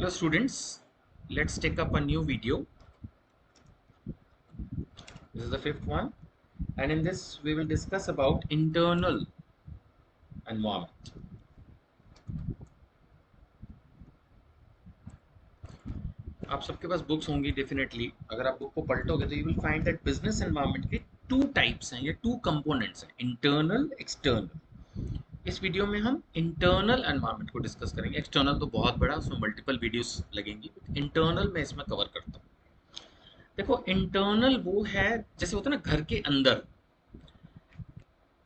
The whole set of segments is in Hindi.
Hello students, let's take up a new video. This is the fifth one, and in this we will discuss about internal environment. आप सबके पास बुक्स होंगी डेफिनेटली. अगर आप बुक को पलटोगे तो you will find that business environment के टू टाइप्स हैं या टू कंपोनेंट्स हैं, इंटरनल एक्सटर्नल. इस वीडियो में हम इंटरनल एनवायरनमेंट को डिस्कस करेंगे. एक्सटर्नल तो बहुत बड़ा, उसमें मल्टीपल वीडियोस लगेंगी. इंटरनल में इसमें कवर करता हूँ. देखो, इंटरनल वो है जैसे होता है ना घर के अंदर.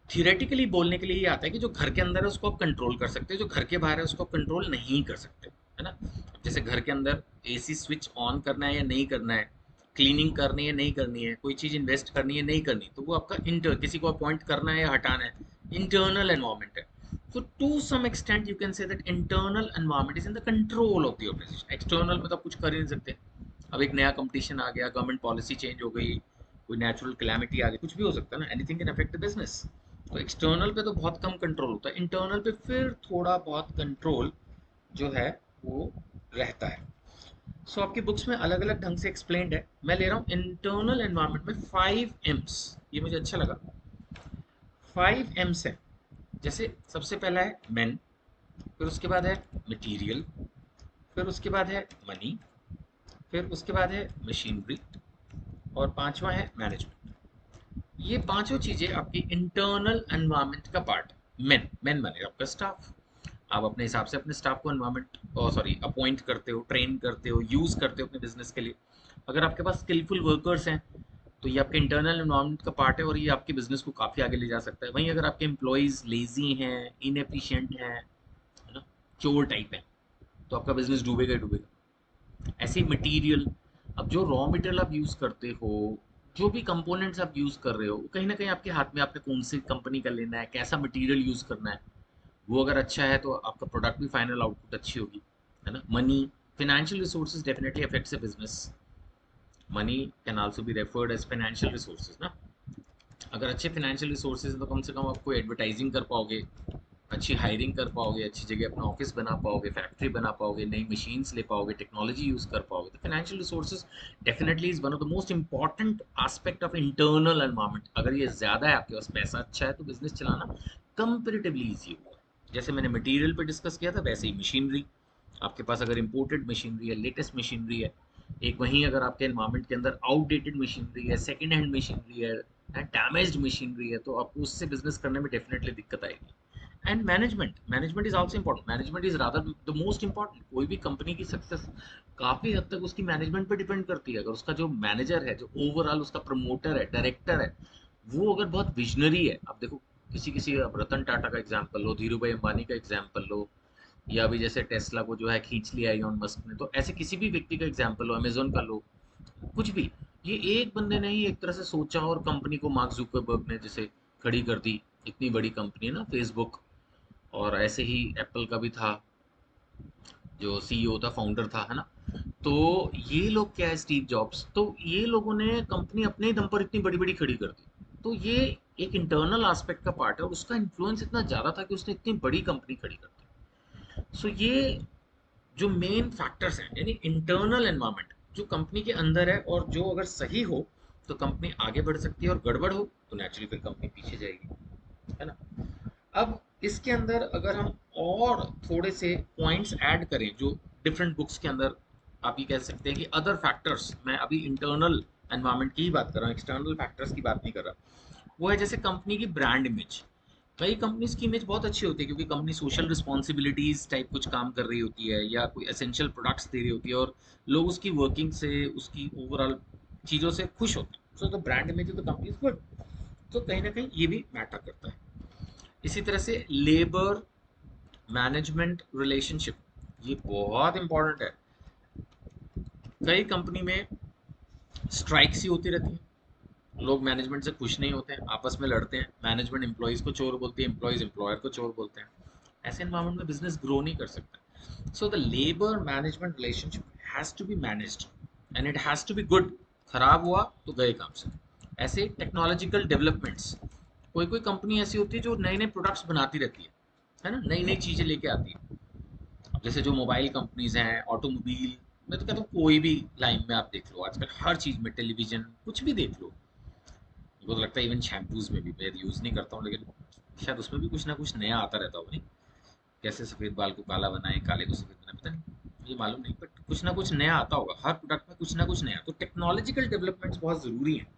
थियोरेटिकली बोलने के लिए ये आता है कि जो घर के अंदर है उसको आप कंट्रोल कर सकते हो, जो घर के बाहर है उसको आप कंट्रोल नहीं कर सकते, है ना. अब जैसे घर के अंदर एसी स्विच ऑन करना है या नहीं करना है, क्लीनिंग करनी है नहीं करनी है, कोई चीज़ इन्वेस्ट करनी है नहीं करनी, तो वो आपका इंटर, किसी को अपॉइंट करना है या हटाना है, इंटरनल एनवायरनमेंट है. So to some extent you can say that internal environment is in the control of the organization. External में तो आप कुछ कर ही नहीं सकते. अब एक नया कंपटीशन आ गया, गवर्नमेंट पॉलिसी चेंज हो गई, कोई नेचुरल कैलेमिटी आ गई, कुछ भी हो सकता है ना, anything can affect the business. तो एक्सटर्नल पे तो बहुत कम कंट्रोल होता है, इंटरनल पे फिर थोड़ा बहुत कंट्रोल जो है वो रहता है. सो आपकी बुक्स में अलग अलग ढंग से एक्सप्लेन्ड है. मैं ले रहा हूँ इंटरनल एनवायरनमेंट में 5 M's. ये मुझे अच्छा लगा. 5 M's है. जैसे सबसे पहला है मैन, फिर उसके बाद है मटेरियल, फिर उसके बाद है मनी, फिर उसके बाद है मशीनरी, और पांचवा है मैनेजमेंट. ये पांचों चीजें आपकी इंटरनल एनवायरनमेंट का पार्ट है. मेन मेन माने आपका स्टाफ. आप अपने हिसाब से अपने स्टाफ को एनवायरनमेंट सॉरी अपॉइंट करते हो, ट्रेन करते हो, यूज करते हो अपने बिजनेस के लिए. अगर आपके पास स्किलफुल वर्कर्स हैं तो ये आपके इंटरनल एनवायरनमेंट का पार्ट है और ये आपके बिजनेस को काफ़ी आगे ले जा सकता है. वहीं अगर आपके एम्प्लॉयज़ लेजी हैं, इनएफिशिएंट हैं, है ना, चोर टाइप है, तो आपका बिजनेस डूबेगा ही डूबेगा. ऐसे ही मटेरियल. अब जो रॉ मटेरियल आप यूज़ करते हो, जो भी कंपोनेंट्स आप यूज़ कर रहे हो, कहीं ना कहीं आपके हाथ में, आपने कौन सी कंपनी का लेना है, कैसा मटेरियल यूज़ करना है, वो अगर अच्छा है तो आपका प्रोडक्ट भी फाइनल आउटपुट अच्छी होगी, है ना. Money, financial resources definitely affects a business. Money can also be referred as financial resources ना. अगर अच्छे फाइनेंशियल रिसोर्सेज हैं तो कम से कम आप कोई एडवर्टाइजिंग कर पाओगे, अच्छी हायरिंग कर पाओगे, अच्छी जगह अपना ऑफिस बना पाओगे, फैक्ट्री बना पाओगे, नई मशीन्स ले पाओगे, टेक्नोलॉजी यूज़ कर पाओगे. तो financial resources definitely is one of the most important aspect of internal environment. अगर ये ज़्यादा है, आपके पास पैसा अच्छा है, तो बिजनेस चलाना कंपेरेटिवली ईजी होगा. जैसे मैंने मटेरियल पे डिस्कस किया था, वैसे ही मशीनरी. आपके पास अगर इम्पोर्टेड मशीनरी है, लेटेस्ट मशीनरी है, एक वहीं अगर आपके एनवायरनमेंट के अंदर आउटडेटेड मशीनरी है, सेकेंड हैंड मशीनरी है, डैमेज्ड मशीनरी है, तो आपको उससे बिजनेस करने में डेफिनेटली दिक्कत आएगी. And management is also important. Management is rather the most important. कोई भी कंपनी की सक्सेस काफी हद तक उसकी मैनेजमेंट पे डिपेंड करती है. अगर उसका जो मैनेजर है, जो ओवरऑल उसका प्रमोटर है, डायरेक्टर है, वो अगर बहुत विजनरी है. अब देखो, किसी किसी अब रतन टाटा का एग्जाम्पल लो, धीरू भाई अंबानी का एग्जाम्पल लो, या अभी जैसे टेस्ला को जो है खींच लिया इलॉन मस्क ने, तो ऐसे किसी भी व्यक्ति का एग्जाम्पल लो, अमेजोन का लो, कुछ भी. ये एक बंदे ने ही एक तरह से सोचा और कंपनी को मार्क जुकरबर्ग ने जैसे खड़ी कर दी. इतनी बड़ी कंपनी है ना फेसबुक. और ऐसे ही एप्पल का भी था, जो सीईओ था, फाउंडर था, है ना. तो ये लोग क्या है, स्टीव जॉब्स, तो ये लोगों ने कंपनी अपने ही दम पर इतनी बड़ी बड़ी खड़ी कर दी. तो ये एक इंटरनल एस्पेक्ट का पार्ट है और उसका इन्फ्लुएंस इतना ज़्यादा था कि उसने इतनी बड़ी कंपनी खड़ी कर दी. सो ये जो मेन फैक्टर्स हैं, यानी इंटरनल एनवायरनमेंट जो कंपनी के अंदर है, और जो अगर सही हो तो कंपनी आगे बढ़ सकती है, और गड़बड़ हो तो नेचुरली फिर कंपनी पीछे जाएगी, है ना. अब इसके अंदर अगर हम और थोड़े से पॉइंट्स ऐड करें जो डिफरेंट बुक्स के अंदर, आप ये कह सकते हैं कि अदर फैक्टर्स, मैं अभी इंटरनल एनवायरनमेंट की ही बात कर रहा हूँ, एक्सटर्नल फैक्टर्स की बात नहीं कर रहा. वो है जैसे कंपनी की ब्रांड इमेज. कई कंपनीज की इमेज बहुत अच्छी होती है क्योंकि कंपनी सोशल रिस्पॉन्सिबिलिटीज टाइप कुछ काम कर रही होती है, या कोई एसेंशियल प्रोडक्ट्स दे रही होती है, और लोग उसकी वर्किंग से, उसकी ओवरऑल चीज़ों से खुश होते हैं. So the brand image of the company is good. तो कहीं ना कहीं ये भी मैटर करता है. इसी तरह से लेबर मैनेजमेंट रिलेशनशिप, ये बहुत इंपॉर्टेंट है. कई कंपनी में स्ट्राइक्स ही होती रहती हैं, लोग मैनेजमेंट से खुश नहीं होते हैं, आपस में लड़ते हैं, मैनेजमेंट एम्प्लॉयज़ को चोर बोलती है, एम्प्लॉयज़ एम्प्लॉयर को चोर बोलते हैं. ऐसे एनवायरनमेंट में बिजनेस ग्रो नहीं कर सकता. So the labour management relationship has to be managed and it has to be good. खराब हुआ तो गए काम से. ऐसे टेक्नोलॉजिकल डेवलपमेंट्स, कोई कोई कंपनी ऐसी होती है जो नए नए प्रोडक्ट्स बनाती रहती है ना, नई नई चीज़ें लेके आती है. अब जैसे जो मोबाइल कंपनीज हैं, ऑटोमोबाइल, मैं तो कहता हूँ कोई भी लाइन में आप देख लो, आजकल हर चीज़ में, टेलीविज़न कुछ भी देख लो, मुझे तो लगता है इवन शैम्पूज़ में भी, मैं यूज़ नहीं करता हूँ लेकिन शायद उसमें भी कुछ ना कुछ नया आता रहता होगा नहीं? कैसे सफ़ेद बाल को काला बनाएँ, काले को सफ़ेद बनाएँ, पता नहीं, मुझे मालूम नहीं, बट कुछ ना कुछ नया आता होगा, हर प्रोडक्ट में कुछ ना कुछ नया, तो टेक्नोलॉजिकल डेवलपमेंट्स बहुत ज़रूरी हैं।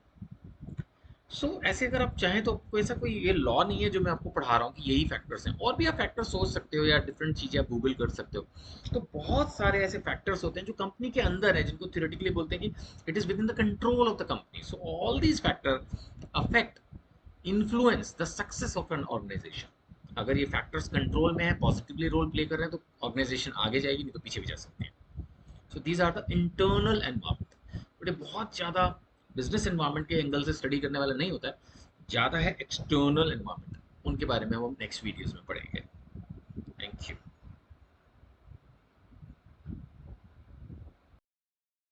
ऐसे अगर आप चाहें तो आपको ऐसा कोई ये लॉ नहीं है जो मैं आपको पढ़ा रहा हूँ कि यही फैक्टर्स हैं, और भी आप फैक्टर सोच सकते हो या डिफरेंट चीज़ें आप गूगल कर सकते हो। तो बहुत सारे ऐसे फैक्टर्स होते हैं जो कंपनी के अंदर है, जिनको थ्योरेटिकली बोलते हैं कि it is within the control of the company, so all these factor affect, influence the success of an organisation. अगर ये फैक्टर्स कंट्रोल में है, पॉजिटिवली रोल प्ले कर रहे हैं, तो ऑर्गेनाइजेशन आगे जाएगी, नहीं तो पीछे भी जा सकती है। So these are the internal environment, but ये बहुत ज़्यादा बिजनेस एनवायरमेंट के एंगल से स्टडी करने वाला नहीं होता है, ज़्यादा है एक्सटर्नल एनवायरमेंट, उनके बारे में हम नेक्स्ट वीडियोस में पढ़ेंगे।